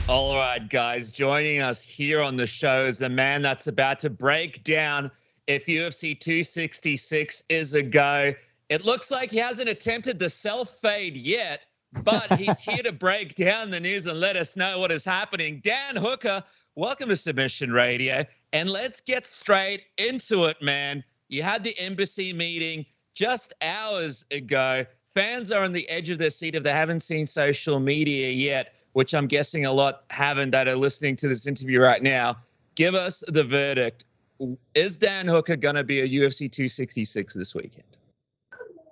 All right, guys, joining us here on the show is a man that's about to break down if UFC 266 is a go. It looks like he hasn't attempted the self-fade yet, but he's here to break down the news and let us know what is happening. Dan Hooker, welcome to Submission Radio, and let's get straight into it, man. You had the embassy meeting just hours ago. Fans are on the edge of their seat if they haven't seen social media yet, which I'm guessing a lot haven't that are listening to this interview right now. Give us the verdict. Is Dan Hooker going to be a UFC 266 this weekend?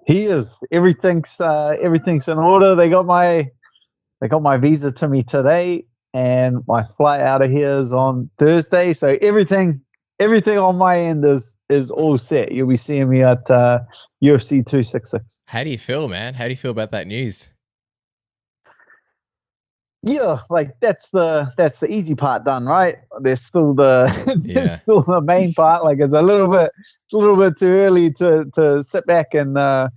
He is. Everything's in order. They got my visa to me today, and my flight out of here is on Thursday. So everything on my end is all set. You'll be seeing me at UFC 266. How do you feel, man? How do you feel about that news? Yeah, like that's the easy part done, right? There's still there's still the main part. Like it's a little bit too early to sit back and have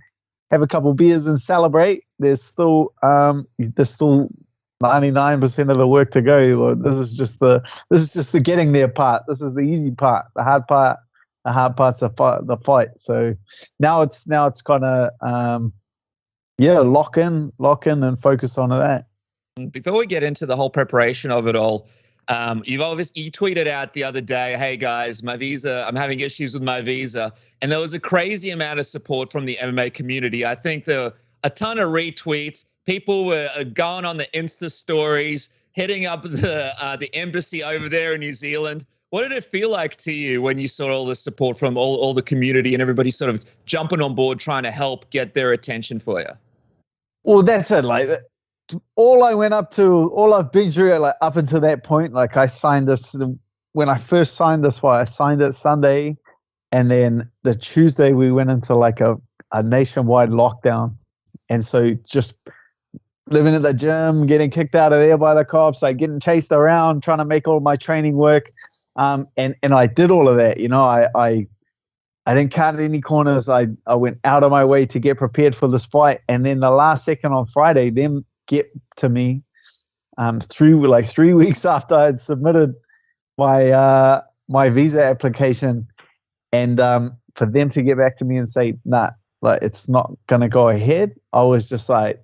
a couple beers and celebrate. There's still 99% of the work to go. This is just the getting there part. This is the easy part. The hard part's the fight. So now it's kind of lock in and focus on that. Before we get into the whole preparation of it all, you tweeted out the other day, hey guys, my visa, I'm having issues with my visa. And there was a crazy amount of support from the MMA community. I think there were a ton of retweets. People were going on the Insta stories, hitting up the embassy over there in New Zealand. What did it feel like to you when you saw all the support from all the community and everybody sort of jumping on board trying to help get their attention for you? Well, that's it. Like, all I've been through, like up until that point, like I signed this when I first signed this fight. I signed it Sunday, and then the Tuesday we went into like a nationwide lockdown, and so just living at the gym, getting kicked out of there by the cops, like getting chased around, trying to make all my training work, and I did all of that. You know, I didn't cut any corners. I went out of my way to get prepared for this fight, and then the last second on Friday, them get to me through like 3 weeks after I had submitted my visa application, and for them to get back to me and say, nah, like it's not gonna go ahead. I was just like,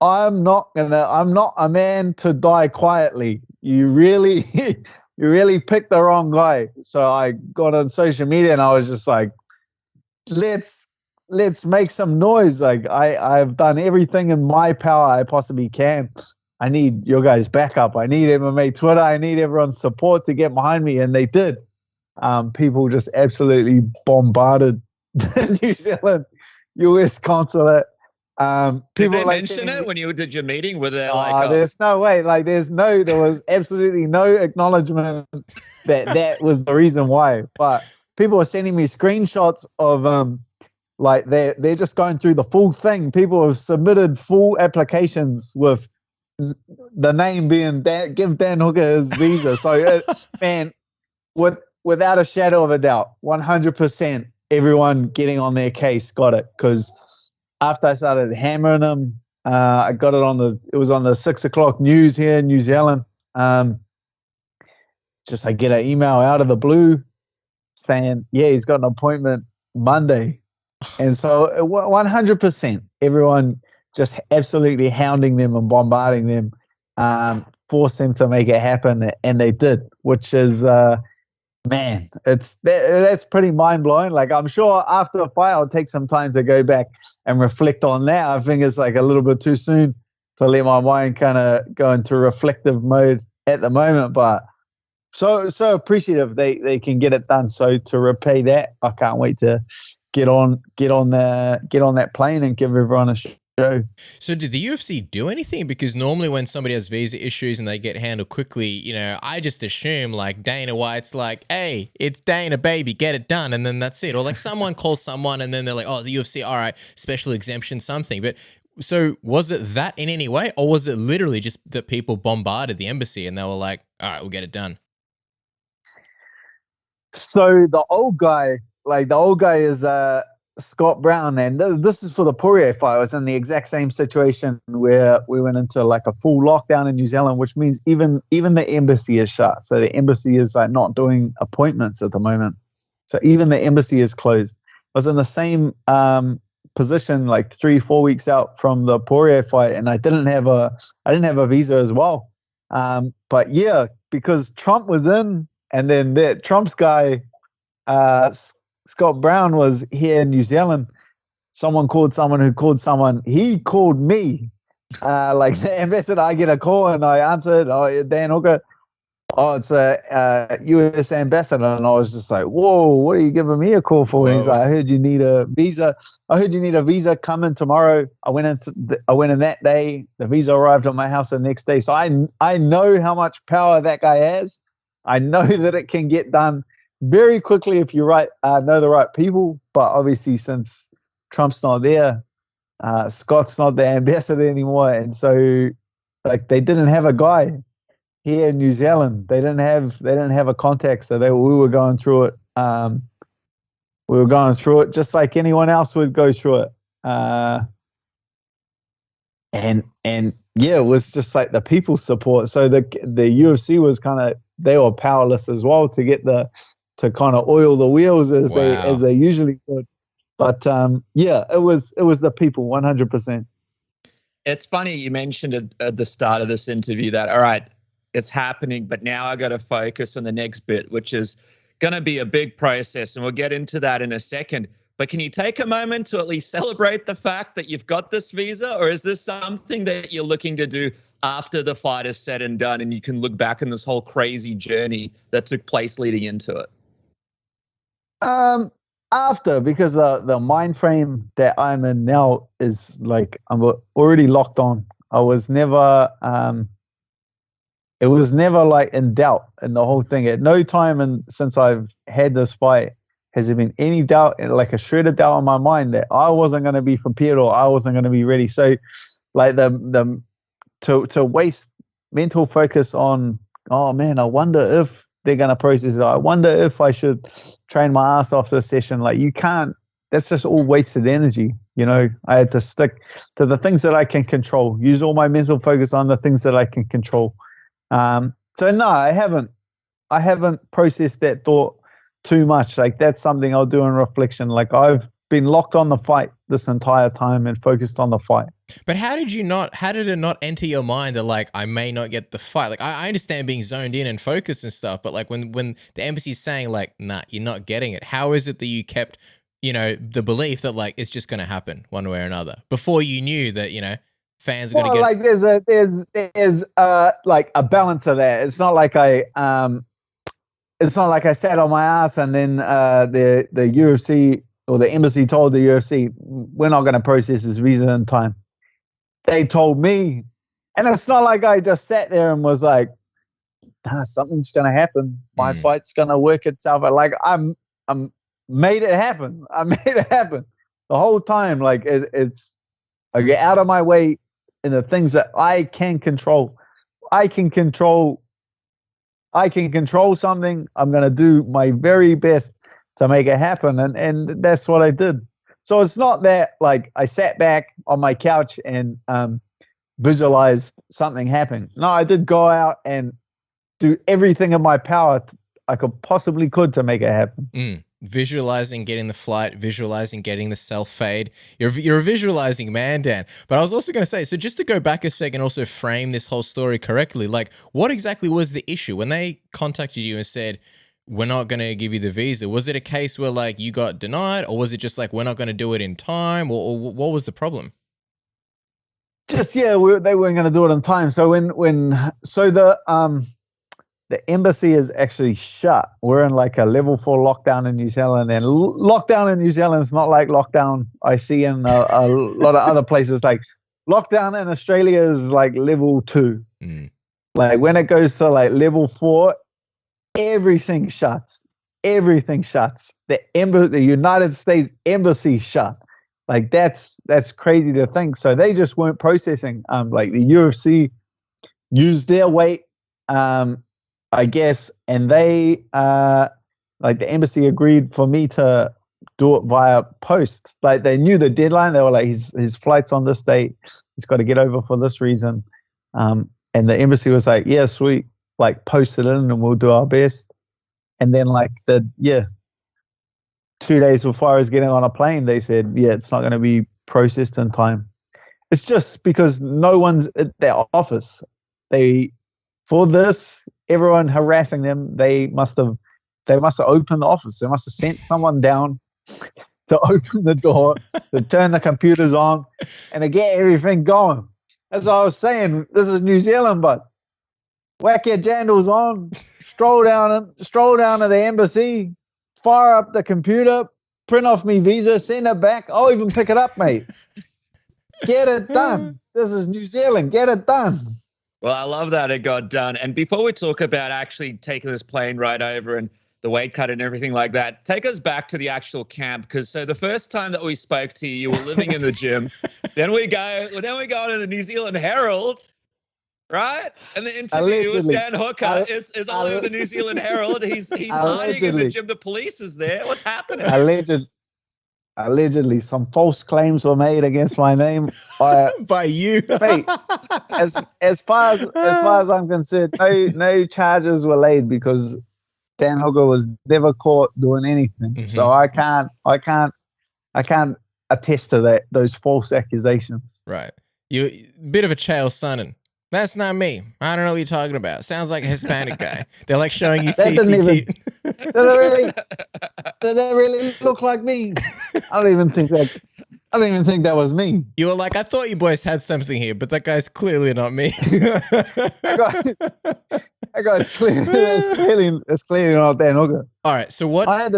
I'm not a man to die quietly. You really picked the wrong guy. So I got on social media and I was just like, let's make some noise. Like I've done everything in my power I possibly can. I need your guys' backup. I need MMA Twitter. I need everyone's support to get behind me. And they did. People just absolutely bombarded the New Zealand US consulate. Did they mention it when you did your meeting? Were they like, there's no way. Like there was absolutely no acknowledgement that was the reason why. But people were sending me screenshots of like they're just going through the full thing. People have submitted full applications with the name being give Dan Hooker his visa. So man, without a shadow of a doubt, 100% everyone getting on their case got it. Because after I started hammering them, I got it it was on the 6 o'clock news here in New Zealand. Just I get an email out of the blue saying, yeah, he's got an appointment Monday. And so 100%, everyone just absolutely hounding them and bombarding them, forced them to make it happen. And they did, which is, man, that's pretty mind-blowing. Like, I'm sure after the fight, I'll take some time to go back and reflect on that. I think it's like a little bit too soon to let my mind kind of go into reflective mode at the moment. But so appreciative they can get it done. So to repay that, I can't wait to get on that plane and give everyone a show. So did the UFC do anything? Because normally when somebody has visa issues and they get handled quickly, you know, I just assume like Dana White's like, hey, it's Dana, baby, get it done. And then that's it. Or like someone calls someone and then they're like, oh, the UFC, all right, special exemption, something. But so was it that in any way? Or was it literally just that people bombarded the embassy and they were like, all right, we'll get it done? So the old guy is Scott Brown, and this is for the Poirier fight. I was in the exact same situation where we went into like a full lockdown in New Zealand, which means even the embassy is shut. So the embassy is like not doing appointments at the moment. So even the embassy is closed. I was in the same position like 3-4 weeks out from the Poirier fight, and I didn't have a visa as well. But yeah, because Trump was in, and then that Trump's guy, Scott Brown, was here in New Zealand. Someone called someone who called someone. He called me. Like the ambassador, I get a call and I answered. Oh, Dan Hooker. Oh, it's a U.S. ambassador. And I was just like, whoa, what are you giving me a call for? And he's like, I heard you need a visa. Come in tomorrow. I went in that day. The visa arrived at my house the next day. So I know how much power that guy has. I know that it can get done very quickly if you know the right people. But obviously, since Trump's not there, Scott's not the ambassador anymore, and so like they didn't have a guy here in New Zealand. They didn't have a contact, so we were going through it. We were going through it just like anyone else would go through it. And yeah, it was just like the people support. So the UFC was they were powerless as well to kind of oil the wheels as they usually would. But yeah, it was the people 100%. It's funny you mentioned at the start of this interview that, all right, it's happening, but now I got to focus on the next bit, which is going to be a big process, and we'll get into that in a second. But can you take a moment to at least celebrate the fact that you've got this visa, or is this something that you're looking to do after the fight is said and done and you can look back on this whole crazy journey that took place leading into it? After, because the mind frame that I'm in now is like I'm already locked on. I was never it was never like in doubt in the whole thing. At no time since I've had this fight has there been any doubt, like a shred of doubt in my mind that I wasn't going to be prepared or I wasn't going to be ready. So like to waste mental focus on, oh man, I wonder if they're going to process it. I wonder if I should train my ass off this session. Like you can't, that's just all wasted energy. You know, I had to stick to the things that I can control, use all my mental focus on the things that I can control. So no, I haven't processed that thought too much. Like that's something I'll do in reflection. Like I've been locked on the fight this entire time and focused on the fight. But how did it not enter your mind that like I may not get the fight? Like I understand being zoned in and focused and stuff, but like when the embassy's saying like, nah, you're not getting it, how is it that you kept, the belief that like it's just gonna happen one way or another before you knew that, fans are gonna get like there's like a balance of that. It's not like I sat on my ass and then the UFC or the embassy told the UFC, we're not going to process this visa in time. They told me, and it's not like I just sat there and was like, something's going to happen. My fight's going to work itself out. Like I'm made it happen. I made it happen the whole time. Like I get out of my way in the things that I can control. I can control something. I'm going to do my very best to make it happen. And that's what I did. So it's not that like I sat back on my couch and visualized something happening. No, I did go out and do everything in my power I could possibly to make it happen. Visualizing getting the flight, visualizing getting the self-fade. You're a visualizing man, Dan. But I was also going to say, so just to go back a second, also frame this whole story correctly, like what exactly was the issue? When they contacted you and said, we're not going to give you the visa, was it a case where like you got denied, or was it just like, we're not going to do it in time, or what was the problem? Just, yeah, they weren't going to do it in time. So the embassy is actually shut. We're in like a level 4 lockdown in New Zealand, and lockdown in New Zealand is not like lockdown I see in a lot of other places. Like lockdown in Australia is like level 2. Like when it goes to like level 4, everything shuts. Everything shuts. The United States embassy shut. Like that's crazy to think. So they just weren't processing. Like the UFC used their weight. I guess, and they like the embassy agreed for me to do it via post. Like they knew the deadline. They were like, his flight's on this date. He's got to get over for this reason. And the embassy was like, yeah, sweet. Like post it in and we'll do our best. And then 2 days before I was getting on a plane, they said, yeah, it's not going to be processed in time. It's just because no one's at their office. For this, everyone harassing them, they must have opened the office. They must have sent someone down to open the door, to turn the computers on, and to get everything going. That's what I was saying. This is New Zealand, but whack your jandals on, stroll down to the embassy, fire up the computer, print off me visa, send it back. I'll even pick it up, mate. Get it done. This is New Zealand. Get it done. Well, I love that it got done. And before we talk about actually taking this plane ride over and the weight cut and everything like that, take us back to the actual camp. Because so the first time that we spoke to you, you were living in the gym. Then we go to the New Zealand Herald, right? And the interview with Dan Hooker is all over the New Zealand Herald. He's hiding in the gym. The police is there. What's happening? Allegedly, some false claims were made against my name by you. Mate, as far as I'm concerned, no charges were laid because Dan Hooker was never caught doing anything. Mm-hmm. So I can't attest to those false accusations. Right. You bit of a chael sonning. That's not me. I don't know what you're talking about. Sounds like a Hispanic guy. They're like showing you CCTV. Did that really look like me? I don't even think that was me. You were like, I thought you boys had something here, but that guy's clearly not me. That guy's clearly not Dan Hooker. All right. So what? I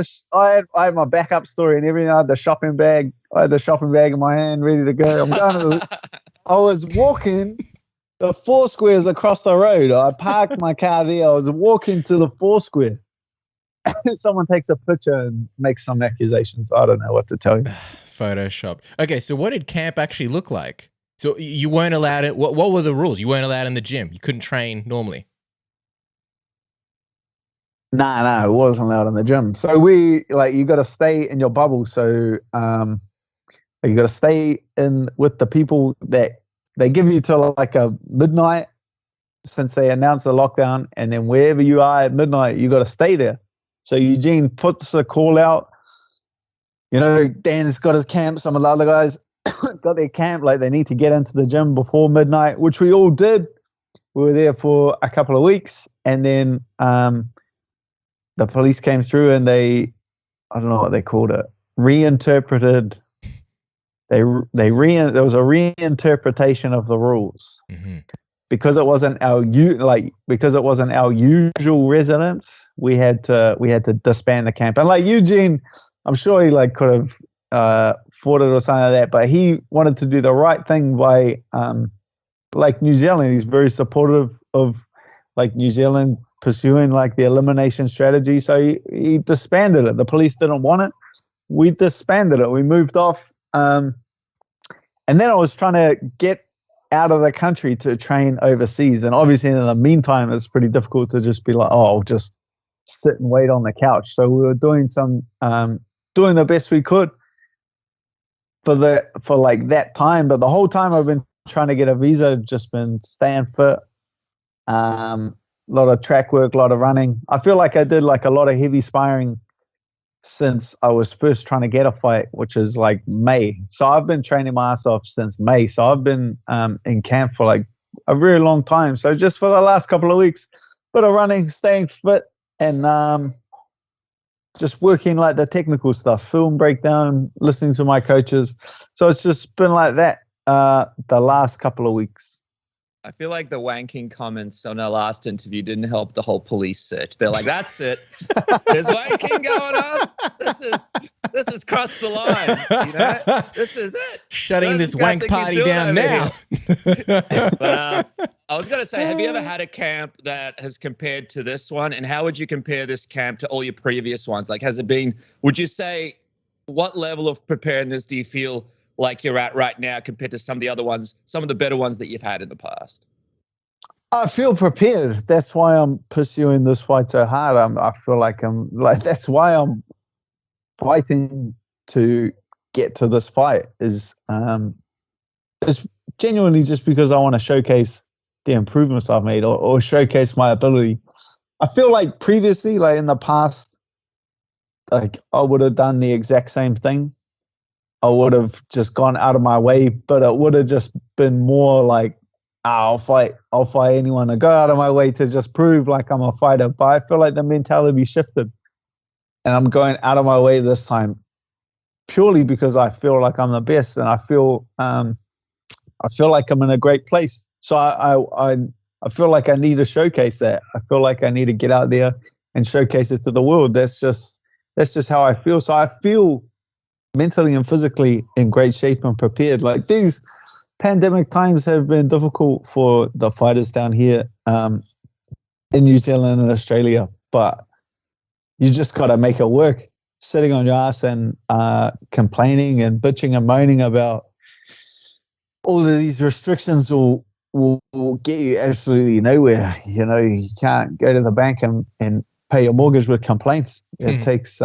had my backup story and everything. I had the shopping bag. In my hand, ready to go. I was walking the four squares across the road. I parked my car there. I was walking to the four square. Someone takes a picture and makes some accusations. I don't know what to tell you. Photoshopped. Okay, so what did camp actually look like? So you weren't allowed it. What were the rules? You weren't allowed in the gym. You couldn't train normally. No, it wasn't allowed in the gym. So you got to stay in your bubble. So you got to stay in with the people that they give you till like a midnight since they announced the lockdown, and then wherever you are at midnight, you got to stay there. So Eugene puts a call out. You know, Dan's got his camp. Some of the other guys got their camp. Like they need to get into the gym before midnight, which we all did. We were there for a couple of weeks, and then the police came through and I don't know what they called it, reinterpreted. There was a reinterpretation of the rules. Mm-hmm. Because it wasn't our usual residence, we had to disband the camp. And like Eugene, I'm sure he could have fought it or something like that, but he wanted to do the right thing by New Zealand. He's very supportive of New Zealand pursuing the elimination strategy. So he disbanded it. The police didn't want it. We disbanded it. We moved off. And then I was trying to get out of the country to train overseas. And obviously in the meantime, it's pretty difficult to just be like, oh, I'll just sit and wait on the couch. So we were doing doing the best we could for that time. But the whole time I've been trying to get a visa, just been staying fit. A lot of track work, a lot of running. I feel like I did a lot of heavy sparring since I was first trying to get a fight, which is May. So I've been training my ass off since May. So I've been in camp for a very long time. So just for the last couple of weeks, bit of running, staying fit, and just working the technical stuff, film breakdown, listening to my coaches. So it's just been like that the last couple of weeks. I feel like the wanking comments on our last interview didn't help the whole police search. They're like, "That's it. There's wanking going on. This has crossed the line. You know, this is it. Shutting this wank party down now." But I was gonna say, have you ever had a camp that has compared to this one, and how would you compare this camp to all your previous ones? Has it been? Would you say what level of preparedness do you feel like you're at right now compared to some of the other ones, some of the better ones that you've had in the past? I feel prepared. That's why I'm pursuing this fight so hard. I feel that's why I'm fighting to get to this fight is genuinely just because I want to showcase the improvements I've made or showcase my ability. I feel like previously, like in the past, like I would have done the exact same thing. I would have just gone out of my way, but it would have just been more like, I'll fight anyone. I go out of my way to just prove like I'm a fighter. But I feel like the mentality shifted, and I'm going out of my way this time purely because I feel like I'm the best, and I feel like I'm in a great place. So I feel like I need to showcase that. I feel like I need to get out there and showcase it to the world. That's just how I feel. So I feel mentally and physically in great shape and prepared. Like these pandemic times have been difficult for the fighters down here in New Zealand and Australia, but you just got to make it work. Sitting on your ass and complaining and bitching and moaning about all of these restrictions will get you absolutely nowhere. You know, you can't go to the bank and pay your mortgage with complaints. It takes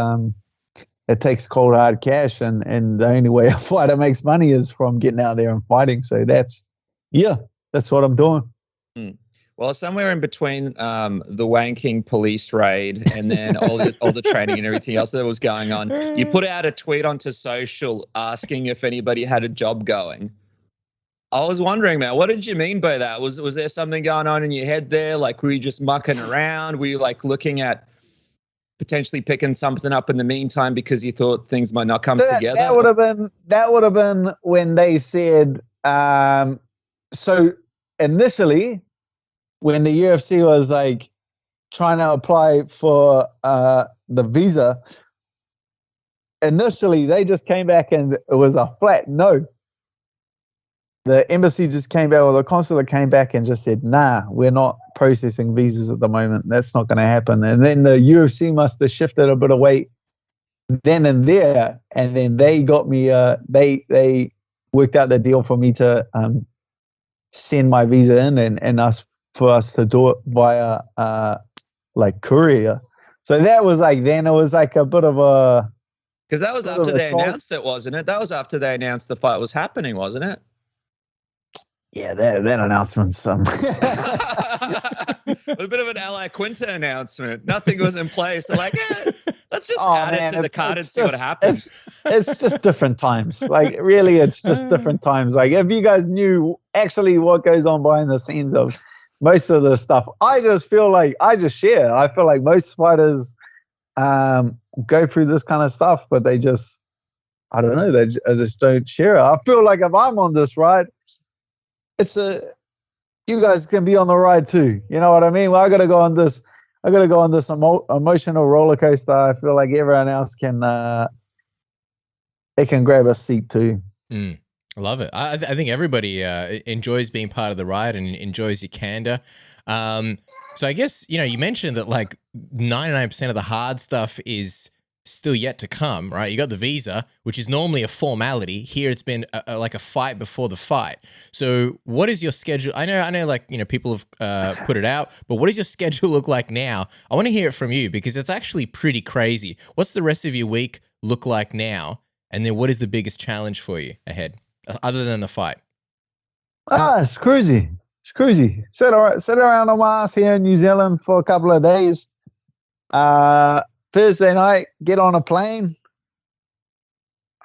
cold hard cash, and the only way a fighter makes money is from getting out there and fighting. So that's what I'm doing. Well, somewhere in between the wanking police raid and then all the training and everything else that was going on, you put out a tweet onto social asking if anybody had a job going. I was wondering, man, what did you mean by that? Was there something going on in your head there? Like, were you just mucking around? Were you like looking at potentially picking something up in the meantime because you thought things might not come together? That would have been when they said. So initially, when the UFC was like trying to apply for the visa, initially they just came back and it was a flat no. The embassy just came back, or the consulate came back and just said, nah, we're not processing visas at the moment. That's not going to happen. And then the UFC must have shifted a bit of weight then and there. And then they got me, they worked out the deal for me to send my visa in and for us to do it via like courier. So that was like, then it was like a bit of a. Because that was after they announced it, wasn't it? That was after they announced the fight was happening, wasn't it? Yeah, that announcement's a bit of an Ally Quinta announcement. Nothing was in place. They're like, let's just add it to the card and see what happens. It's just different times. Like, really, it's just different times. Like, if you guys knew actually what goes on behind the scenes of most of the stuff, I just feel like I feel like most fighters go through this kind of stuff, but they just, I don't know, they just don't share it. I feel like if I'm on this ride, you guys can be on the ride too. You know what I mean? Well, I got to go on this emotional roller coaster. I feel like everyone else they can grab a seat too. I love it. I think everybody enjoys being part of the ride and enjoys your candor. So I guess, you mentioned that like 99% of the hard stuff is still yet to come, right? You got the visa, which is normally a formality. Here it's been like a fight before the fight. So what is your schedule? I know like, people have put it out, but what does your schedule look like now? I want to hear it from you because it's actually pretty crazy. What's the rest of your week look like now? And then what is the biggest challenge for you ahead, other than the fight? It's crazy. It's crazy. Sit around on my ass here in New Zealand for a couple of days. Thursday night, get on a plane.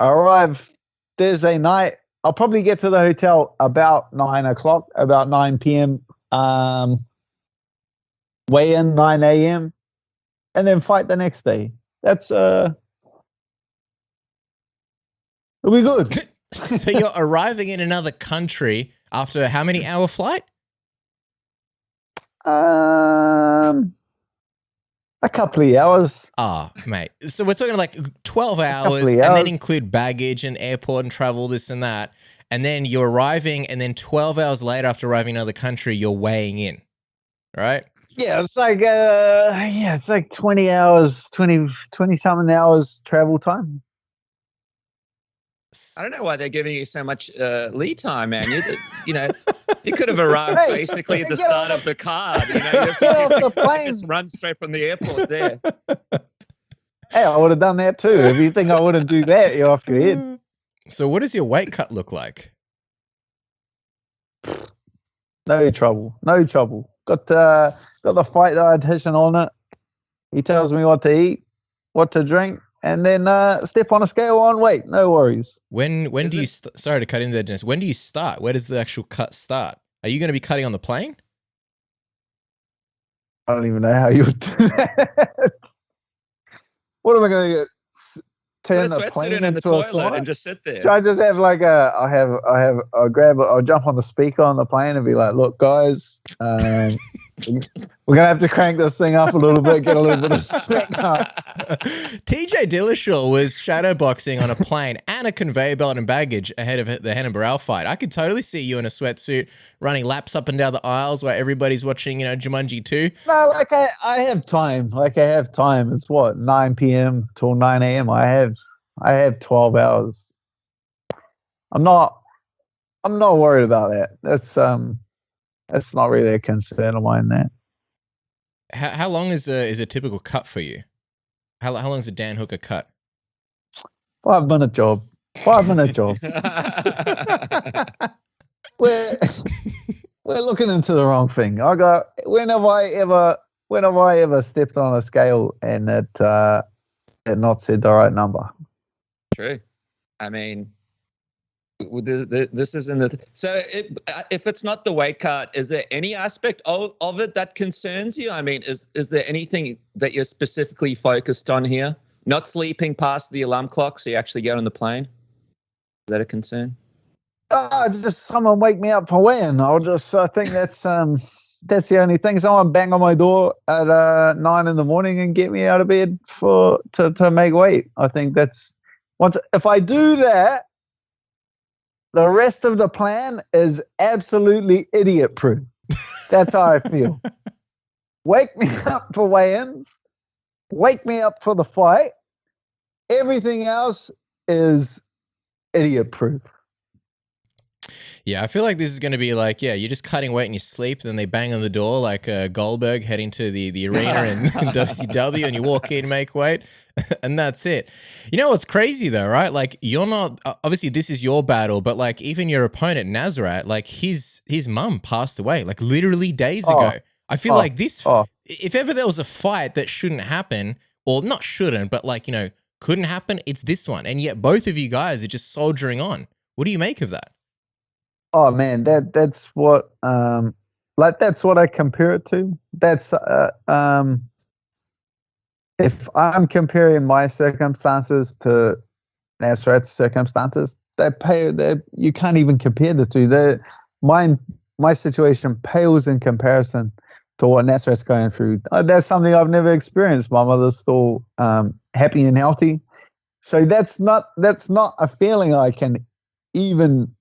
Arrive Thursday night. I'll probably get to the hotel about 9 p.m. Weigh in 9 a.m. and then fight the next day. That's it'll be good. So you're arriving in another country after how many hour flight? A couple of hours. Oh, mate. So we're talking like 12 hours and then include baggage and airport and travel, this and that. And then you're arriving, and then 12 hours later after arriving in another country, you're weighing in, right? Yeah, it's like 20 hours, 20 something hours travel time. I don't know why they're giving you so much lead time, man. You could have arrived basically at the start of the card. Get off the plane. Just run straight from the airport there. Hey, I would have done that too. If you think I wouldn't do that, you're off your head. So what does your weight cut look like? No trouble. No trouble. Got the fight dietitian on it. He tells me what to eat, what to drink, and then step on a scale on weight. No worries. When do you sorry to cut into that, Dennis. When do you start? Where does the actual cut start? Are you going to be cutting on the plane? I don't even know how you would do that. What am I going to get? Turn the plane in the into a toilet and just sit there. Should I just have like I'll jump on the speaker on the plane and be like, look, guys, we're going to have to crank this thing up a little bit, get a little bit of sweat up. TJ Dillashaw was shadowboxing on a plane and a conveyor belt and baggage ahead of the Hannah Burrell fight. I could totally see you in a sweatsuit running laps up and down the aisles while everybody's watching, Jumanji 2. No, like I have time. Like I have time. It's what, 9 p.m. till 9 a.m. I have 12 hours. I'm not worried about that. That's not really a concern of mine. That. How long is a typical cut for you? How long is a Dan Hooker cut? 5-minute job. 5-minute job. We're looking into the wrong thing. When have I ever stepped on a scale and it not said the right number? True. I mean, this isn't the so. If it's not the weight cut, is there any aspect of it that concerns you? I mean, is there anything that you're specifically focused on here? Not sleeping past the alarm clock, so you actually get on the plane. Is that a concern? It's just someone wake me up for weigh-in. I think that's the only thing. Someone bang on my door at 9 in the morning and get me out of bed to make weight. I think that's if I do that, the rest of the plan is absolutely idiot-proof. That's how I feel. Wake me up for weigh-ins. Wake me up for the fight. Everything else is idiot-proof. Yeah, I feel like this is going to be like, you're just cutting weight in your sleep, then they bang on the door like Goldberg heading to the arena in WCW, and you walk in, make weight, and that's it. You know what's crazy though, right? Like, you're not, obviously this is your battle, but like even your opponent, Nasrat, like his mum passed away like literally days ago. I feel like this, if ever there was a fight that shouldn't happen, or not shouldn't, but like, couldn't happen, it's this one. And yet both of you guys are just soldiering on. What do you make of that? Oh man, that's what that's what I compare it to. That's if I'm comparing my circumstances to Nasrat's circumstances, you can't even compare the two. My situation pales in comparison to what Nasrat's going through. That's something I've never experienced. My mother's still happy and healthy, so that's not a feeling I can even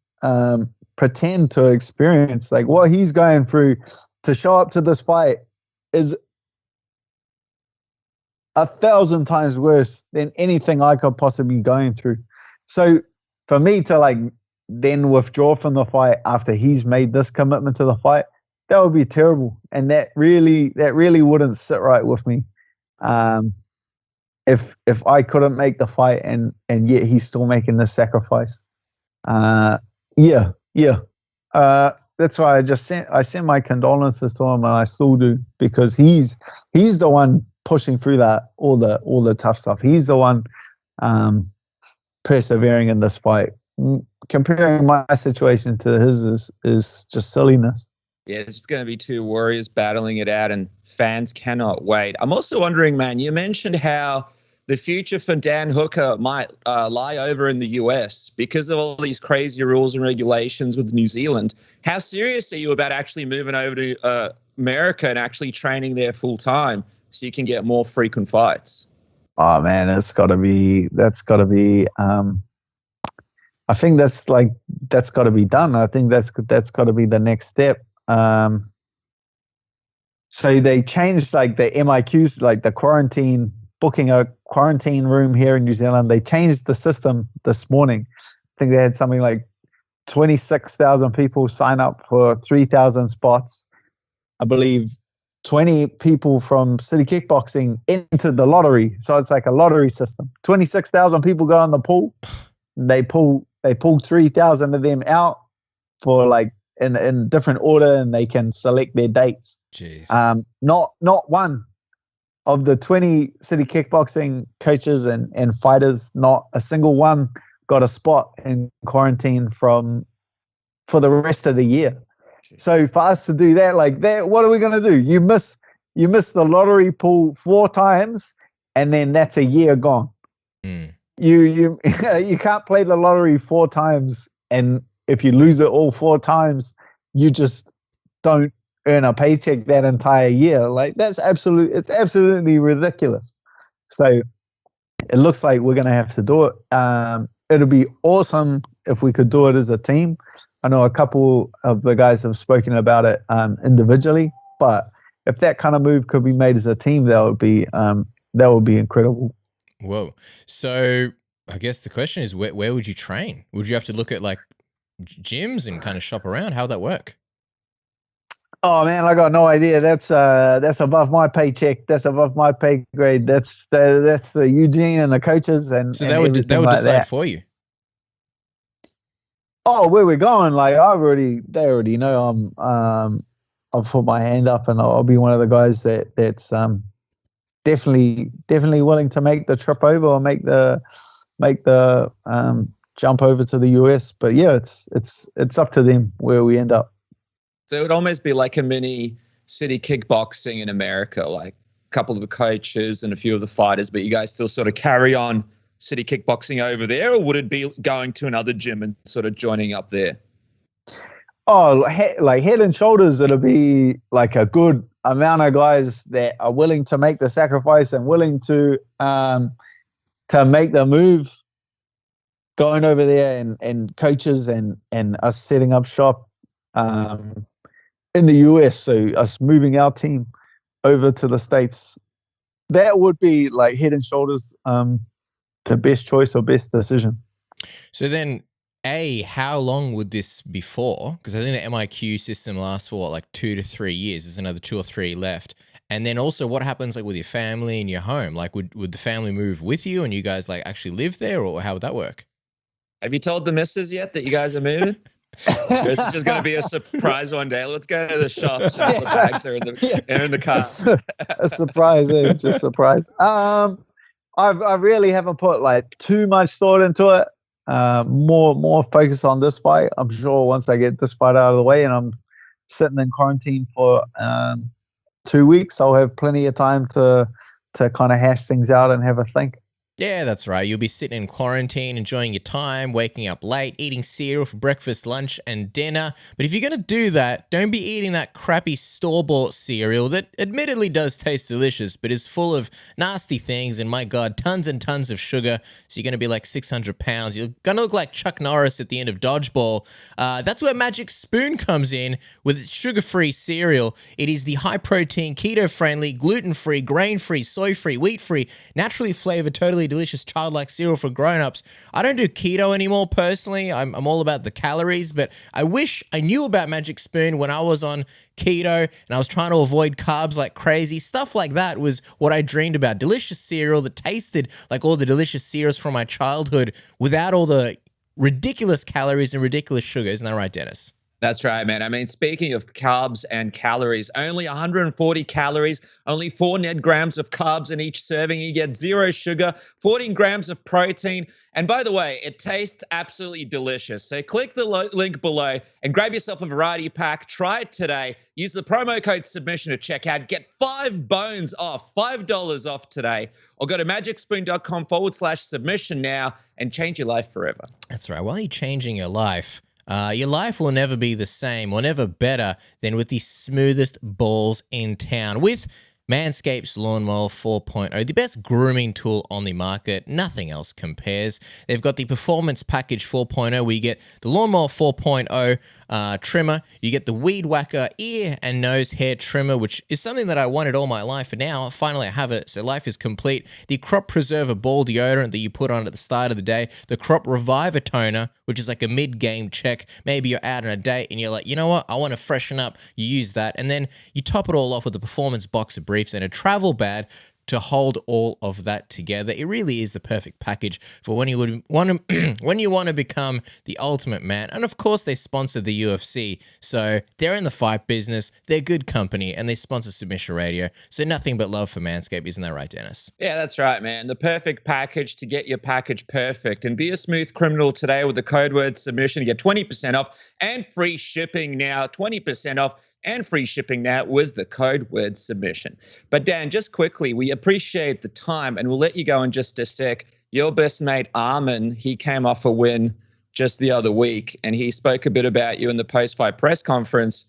pretend to experience. Like what he's going through to show up to this fight is 1,000 times worse than anything I could possibly be going through. So for me to like then withdraw from the fight after he's made this commitment to the fight, that would be terrible. And that really wouldn't sit right with me. If I couldn't make the fight and yet he's still making this sacrifice. That's why I sent my condolences to him, and I still do, because he's the one pushing through that all the tough stuff. He's the one persevering in this fight. Comparing my situation to his is just silliness. Yeah, it's just going to be two warriors battling it out, and fans cannot wait. I'm also wondering, man, you mentioned how the future for Dan Hooker might lie over in the US because of all these crazy rules and regulations with New Zealand. How serious are you about actually moving over to America and actually training there full time so you can get more frequent fights? Oh man, that's got to be. I think that's got to be done. I think that's got to be the next step. So they changed like the MIQs, like the quarantine, booking a quarantine room here in New Zealand. They changed the system this morning. I think they had something like 26,000 people sign up for 3,000 spots. I believe 20 people from City Kickboxing entered the lottery. So it's like a lottery system. 26,000 people go in the pool. They pull 3,000 of them out for like in different order, and they can select their dates. Jeez. Not one of the 20 City Kickboxing coaches and fighters, not a single one got a spot in quarantine for the rest of the year. So for us to do that like that, what are we going to do? You miss the lottery pool 4 times, and then that's a year gone. Mm. You can't play the lottery 4 times, and if you lose it all 4 times, you just don't earn a paycheck that entire year. Like it's absolutely ridiculous. So it looks like we're going to have to do it. It'll be awesome if we could do it as a team. I know a couple of the guys have spoken about it individually, but if that kind of move could be made as a team, that would be incredible. Whoa. So I guess the question is, where would you train? Would you have to look at like gyms and kind of shop around? How would that work? Oh man, I got no idea. That's above my paycheck. That's above my pay grade. That's the Eugene and the coaches and so they would decide for you. Oh, where we're going? Like they already know I'll put my hand up and I'll be one of the guys that's definitely willing to make the trip over or make the jump over to the US. But yeah, it's up to them where we end up. So it would almost be like a mini City Kickboxing in America, like a couple of the coaches and a few of the fighters, but you guys still sort of carry on City Kickboxing over there, or would it be going to another gym and sort of joining up there? Oh, like head and shoulders, it'll be like a good amount of guys that are willing to make the sacrifice and willing to make the move, going over there and coaches and us setting up shop in the US. So us moving our team over to the States, that would be like head and shoulders the best choice or best decision. So then, how long would this be for? Because I think the MIQ system lasts for like 2 to 3 years. There's another 2 or 3 left. And then also, what happens like with your family and your home? Like, would the family move with you and you guys like actually live there, or how would that work? Have you told the missus yet that you guys are moving? This is just going to be a surprise one day. Let's go to the shops. And the bags are in the car. A surprise, just surprise. I really haven't put like too much thought into it. More focus on this fight. I'm sure once I get this fight out of the way and I'm sitting in quarantine for 2 weeks, I'll have plenty of time to kind of hash things out and have a think. Yeah, that's right. You'll be sitting in quarantine, enjoying your time, waking up late, eating cereal for breakfast, lunch, and dinner. But if you're going to do that, don't be eating that crappy store-bought cereal that admittedly does taste delicious, but is full of nasty things and, my God, tons and tons of sugar. So you're going to be like 600 pounds. You're going to look like Chuck Norris at the end of Dodgeball. That's where Magic Spoon comes in with its sugar-free cereal. It is the high-protein, keto-friendly, gluten-free, grain-free, soy-free, wheat-free, naturally flavored, totally delicious childlike cereal for grown-ups. I don't do keto anymore personally. I'm all about the calories, but I wish I knew about Magic Spoon when I was on keto and I was trying to avoid carbs like crazy. Stuff like that was what I dreamed about. Delicious cereal that tasted like all the delicious cereals from my childhood without all the ridiculous calories and ridiculous sugar. Isn't that right, Dennis? That's right, man. I mean, speaking of carbs and calories, only 140 calories, only 4 net grams of carbs in each serving. You get 0 sugar, 14 grams of protein. And by the way, it tastes absolutely delicious. So click the link below and grab yourself a variety pack. Try it today. Use the promo code submission at checkout. Get 5 bones off, $5 off today. Or go to magicspoon.com/submission now and change your life forever. That's right. While you're changing your life will never be the same or never better than with the smoothest balls in town. With Manscaped's Lawnmower 4.0, the best grooming tool on the market. Nothing else compares. They've got the Performance Package 4.0 where you get the Lawnmower 4.0 trimmer. You get the Weed Whacker ear and nose hair trimmer, which is something that I wanted all my life, and now finally I have it, so life is complete. The Crop Preserver ball deodorant that you put on at the start of the day. The Crop Reviver toner, which is like a mid-game check. Maybe you're out on a date and you're like, you know what, I want to freshen up. You use that, and then you top it all off with the Performance Boxer Briefs and a travel bag to hold all of that together. It really is the perfect package for when you would want to when you want to become the ultimate man. And of course, they sponsor the UFC, so they're in the fight business. They're good company, and they sponsor Submission Radio. So nothing but love for Manscaped, isn't that right, Dennis? Yeah, that's right, man. The perfect package to get your package perfect. And be a smooth criminal today with the code word submission. You get 20% off and free shipping now. 20% off and free shipping now with the code word submission. But Dan, just quickly, we appreciate the time, and we'll let you go in just a sec. Your best mate, Arman, he came off a win just the other week, and he spoke a bit about you in the post-fight press conference.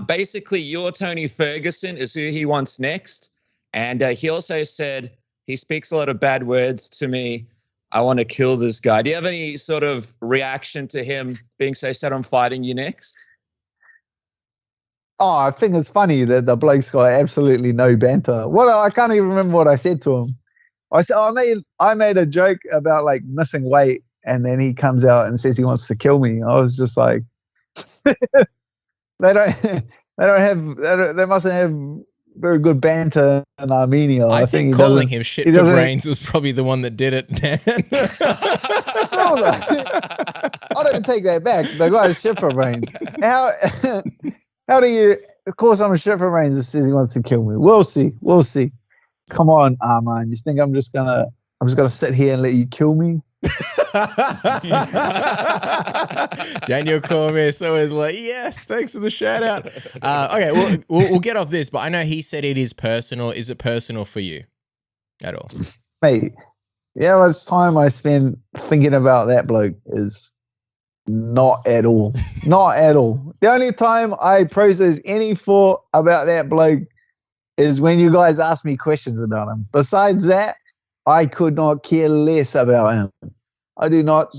Basically, your Tony Ferguson is who he wants next. And he also said, he speaks a lot of bad words to me. I want to kill this guy. Do you have any sort of reaction to him being so set on fighting you next? Oh, I think it's funny that the bloke's got absolutely no banter. I can't even remember what I said to him. I said I made a joke about like missing weight, and then he comes out and says he wants to kill me. I was just like, they mustn't have very good banter in Armenia. I think calling him shit for brains was probably the one that did it, Dan. I don't take that back. The guy's shit for brains. How do you? Of course, I'm a shit for brains that says he wants to kill me. We'll see. Come on, Arman. You think I'm just gonna sit here and let you kill me? Daniel Cormier always like, yes, thanks for the shout out. Okay, we'll get off this, but I know he said it is personal. Is it personal for you at all? Mate, yeah, how much time I spend thinking about that bloke is not at all. Not at all. The only time I process any thought about that bloke is when you guys ask me questions about him. Besides that, I could not care less about him. I do not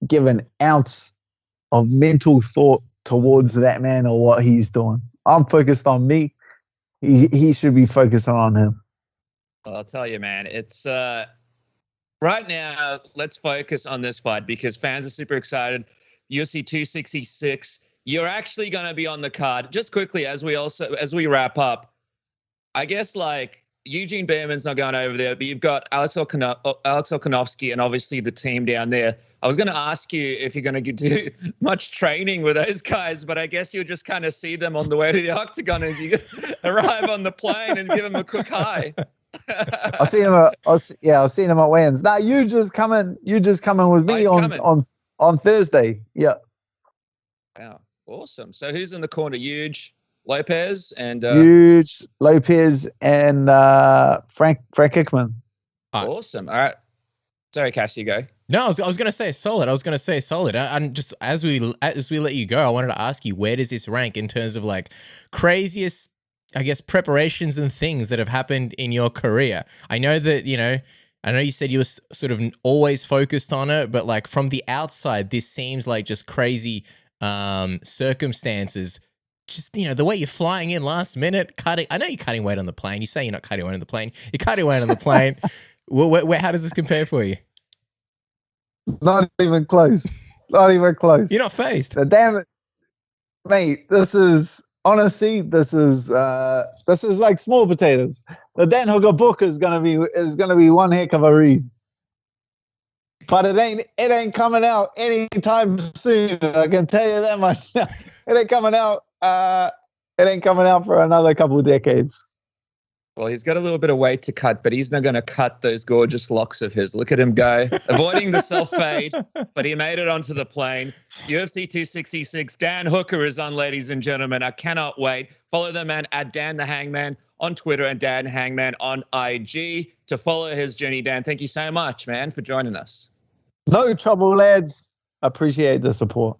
give an ounce of mental thought towards that man or what he's doing. I'm focused on me. He should be focused on him. Well, I'll tell you, man, it's right now, let's focus on this fight because fans are super excited. UFC 266. You're actually going to be on the card. Just quickly, as we wrap up, I guess like Eugene Behrman's not going over there, but you've got Alex Volkanovski and obviously the team down there. I was going to ask you if you're going to do much training with those guys, but I guess you'll just kind of see them on the way to the octagon as you arrive on the plane and give them a quick hi. I'll see them at weigh-ins. Now you just coming with me on Thursday. Yeah. Wow, awesome. So who's in the corner? Huge Lopez and Huge Lopez and Frank Hickman. Awesome. All right. Sorry, Cassie, go. No, I was going to say solid. And just as we let you go, I wanted to ask you, where does this rank in terms of like craziest, I guess, preparations and things that have happened in your career? I know that, I know you said you were sort of always focused on it, but like from the outside, this seems like just crazy circumstances. Just, the way you're flying in last minute, cutting. I know you're cutting weight on the plane. You say you're not cutting weight on the plane. You're cutting weight on the plane. How does this compare for you? Not even close. Not even close. You're not phased. Damn it, mate. This is like small potatoes. The Dan Hooker book is gonna be one heck of a read. But it ain't coming out anytime soon. I can tell you that much. It ain't coming out. It ain't coming out for another couple of decades. Well, he's got a little bit of weight to cut, but he's not going to cut those gorgeous locks of his. Look at him go, avoiding the self-fade, but he made it onto the plane. UFC 266, Dan Hooker is on, ladies and gentlemen. I cannot wait. Follow the man at Dan the Hangman on Twitter and Dan Hangman on IG to follow his journey. Dan, thank you so much, man, for joining us. No trouble, lads. Appreciate the support.